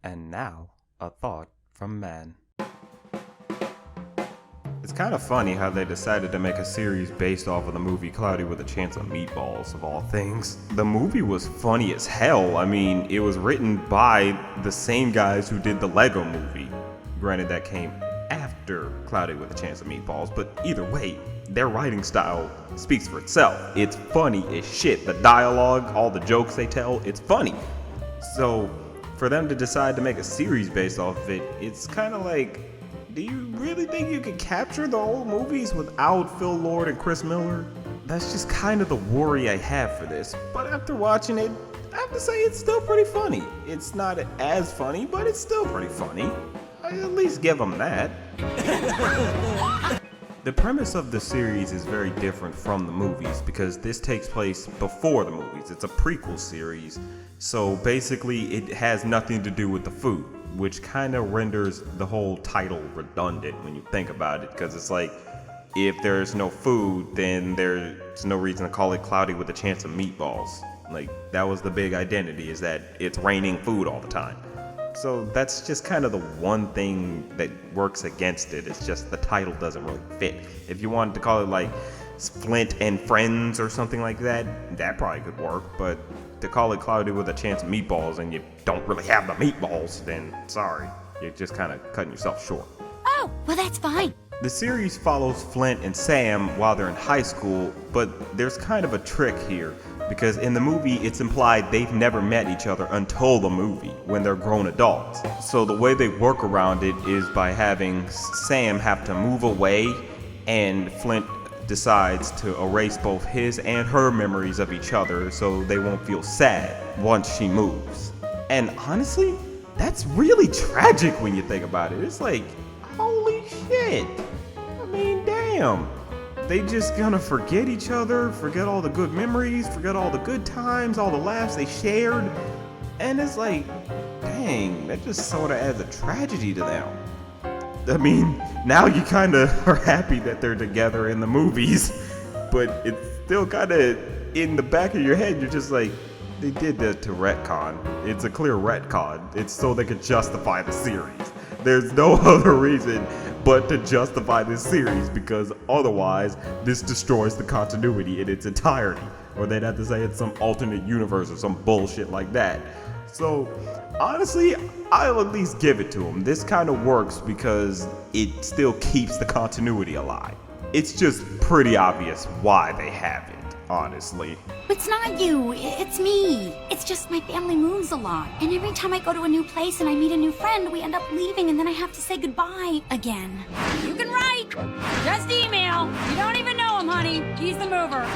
And now, a thought from Mann. It's kind of funny how they decided to make a series based off of the movie Cloudy with a Chance of Meatballs, of all things. The movie was funny as hell. I mean, it was written by the same guys who did the Lego movie. Granted, that came after Cloudy with a Chance of Meatballs, but either way, their writing style speaks for itself. It's funny as shit. The dialogue, all the jokes they tell, it's funny. So, for them to decide to make a series based off of it, it's kind of like, do you really think you could capture the old movies without Phil Lord and Chris Miller? That's just kind of the worry I have for this. But after watching it, I have to say it's still pretty funny. It's not as funny, but it's still pretty funny. I at least give them that. The premise of the series is very different from the movies because this takes place before the movies. It's a prequel series, so basically it has nothing to do with the food, which kind of renders the whole title redundant when you think about it, because it's like, if there's no food, then there's no reason to call it Cloudy with a Chance of Meatballs. Like, that was the big identity, is that it's raining food all the time. So that's just kind of the one thing that works against it. It's just the title doesn't really fit. If you wanted to call it like Flint and Friends or something like that, that probably could work. But to call it Cloudy with a Chance of Meatballs and you don't really have the meatballs, then sorry, you're just kind of cutting yourself short. Oh, well that's fine. The series follows Flint and Sam while they're in high school, but there's kind of a trick here, because in the movie it's implied they've never met each other until the movie, when they're grown adults. So the way they work around it is by having Sam have to move away, and Flint decides to erase both his and her memories of each other so they won't feel sad once she moves. And honestly, that's really tragic when you think about it. It's like, holy shit. I mean, damn. They just gonna forget each other, forget all the good memories, forget all the good times, all the laughs they shared. And it's like, dang, that just sort of adds a tragedy to them. I mean, now you kind of are happy that they're together in the movies, but it's still kind of in the back of your head, you're just like, they did that to retcon. It's a clear retcon. It's so they could justify the series. There's no other reason but to justify this series, because otherwise this destroys the continuity in its entirety. Or they'd have to say it's some alternate universe or some bullshit like that. So honestly, I'll at least give it to them. This kind of works because it still keeps the continuity alive. It's just pretty obvious why they have it, honestly. It's not you, it's me. It's just my family moves a lot. And every time I go to a new place and I meet a new friend, we end up leaving and then I have to say goodbye again. You can write. Just email. You don't even know him, honey. He's the mover.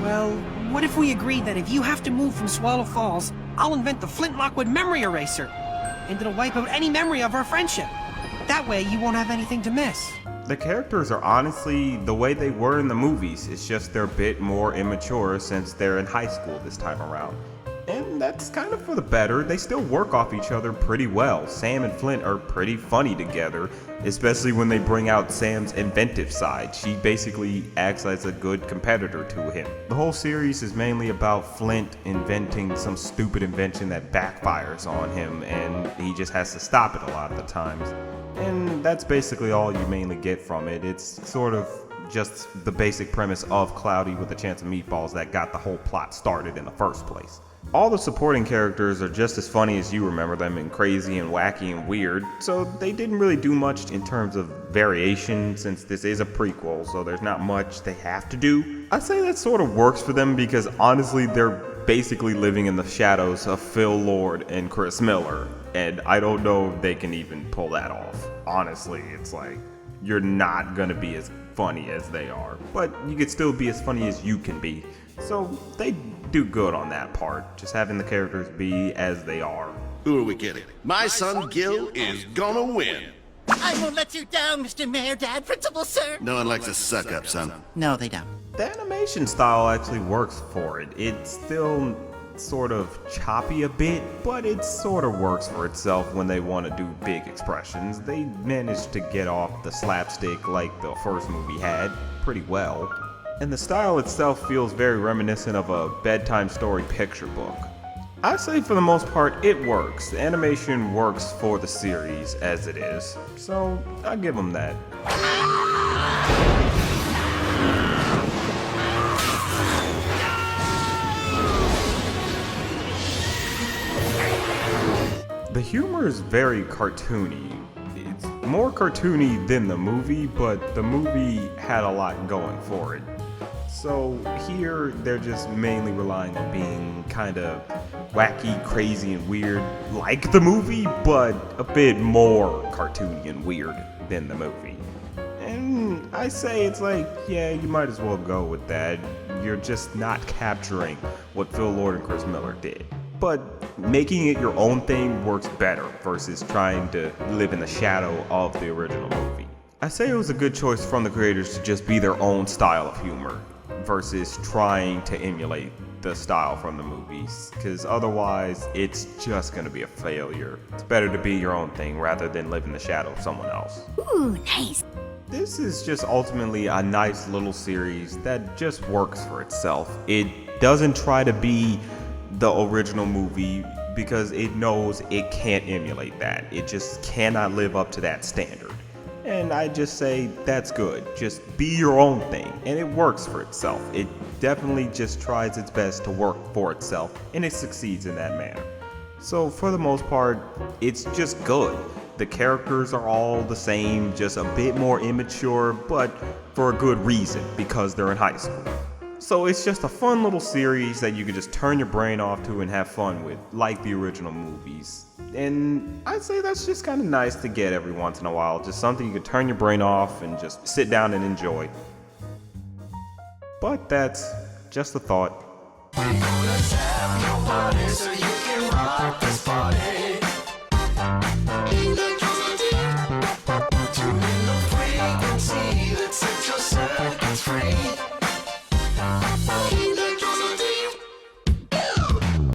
Well, what if we agree that if you have to move from Swallow Falls, I'll invent the Flint Lockwood memory eraser, and it'll wipe out any memory of our friendship. That way you won't have anything to miss. The characters are honestly the way they were in the movies. It's just they're a bit more immature since they're in high school this time around. And that's kind of for the better. They still work off each other pretty well. Sam and Flint are pretty funny together, especially when they bring out Sam's inventive side. She basically acts as a good competitor to him. The whole series is mainly about Flint inventing some stupid invention that backfires on him, and he just has to stop it a lot of the times. And that's basically all you mainly get from it. It's sort of just the basic premise of Cloudy with a Chance of Meatballs that got the whole plot started in the first place. All the supporting characters are just as funny as you remember them, and crazy and wacky and weird, so they didn't really do much in terms of variation since this is a prequel, so there's not much they have to do. I'd say that sort of works for them because honestly they're basically living in the shadows of Phil Lord and Chris Miller, and I don't know if they can even pull that off. Honestly, it's like, you're not gonna be as funny as they are, but you could still be as funny as you can be. So they do good on that part, just having the characters be as they are. Who are we kidding? My son Gil is gonna win. I won't let you down, Mr. Mayor, Dad, Principal, sir. No one likes to suck up, son. No, they don't. The animation style actually works for it. It's still sort of choppy a bit, but it sort of works for itself when they want to do big expressions. They managed to get off the slapstick like the first movie had pretty well. And the style itself feels very reminiscent of a bedtime story picture book. I say for the most part, it works. The animation works for the series as it is, so I give them that. The humor is very cartoony. It's more cartoony than the movie, but the movie had a lot going for it. So here, they're just mainly relying on being kind of wacky, crazy, and weird, like the movie, but a bit more cartoony and weird than the movie. And I say it's like, yeah, you might as well go with that. You're just not capturing what Phil Lord and Chris Miller did. But making it your own thing works better versus trying to live in the shadow of the original movie. I say it was a good choice from the creators to just be their own style of humor versus trying to emulate the style from the movies, because otherwise it's just going to be a failure. It's better to be your own thing rather than live in the shadow of someone else. Ooh, nice. This is just ultimately a nice little series that just works for itself. It doesn't try to be the original movie because it knows it can't emulate that. It just cannot live up to that standard. And I just say that's good. Just be your own thing, and it works for itself. It definitely just tries its best to work for itself, and it succeeds in that manner. So for the most part, it's just good. The characters are all the same, just a bit more immature, but for a good reason, because they're in high school. So it's just a fun little series that you can just turn your brain off to and have fun with, like the original movies. And I'd say that's just kind of nice to get every once in a while, just something you can turn your brain off and just sit down and enjoy. But that's just a thought. Free.